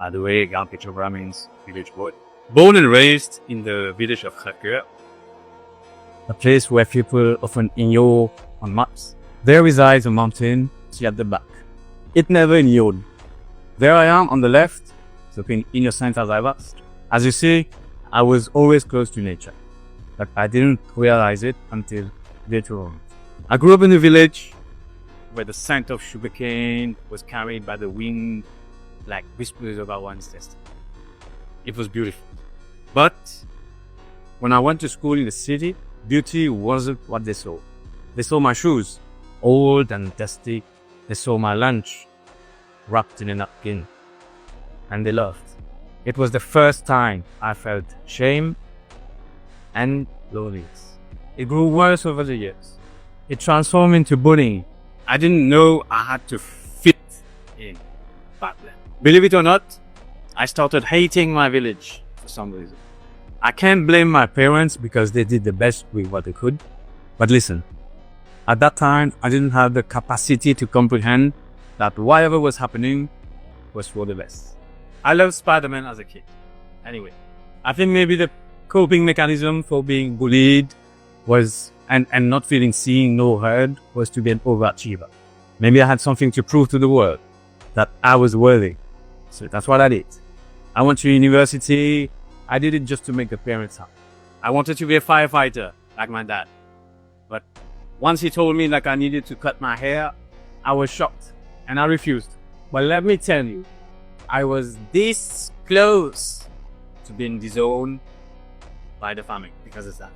By the way, Galpichobra means village boy. Born and raised in the village of Khakur, a place where people often ignore on maps. There resides a mountain, see at the back. It never ignored. There I am on the left, looking innocent as I was. As you see, I was always close to nature, but I didn't realize it until later on. I grew up in a village where the scent of sugarcane was carried by the wind like whispers about one's destiny. It was beautiful. But when I went to school in the city, beauty wasn't what they saw. They saw my shoes, old and dusty. They saw my lunch, wrapped in a napkin, and they laughed. It was the first time I felt shame and loneliness. It grew worse over the years. It transformed into bullying. I didn't know I had to fit in back then. Believe it or not, I started hating my village for some reason. I can't blame my parents because they did the best with what they could. But listen, at that time, I didn't have the capacity to comprehend that whatever was happening was for the best. I loved Spider-Man as a kid. Anyway, I think maybe the coping mechanism for being bullied was, and not feeling seen nor heard, was to be an overachiever. Maybe I had something to prove to the world, that I was worthy. So that's what I did. I went to university. I did it just to make the parents happy. I wanted to be a firefighter, like my dad. But once he told me like I needed to cut my hair, I was shocked and I refused. But let me tell you, I was this close to being disowned by the family because of that.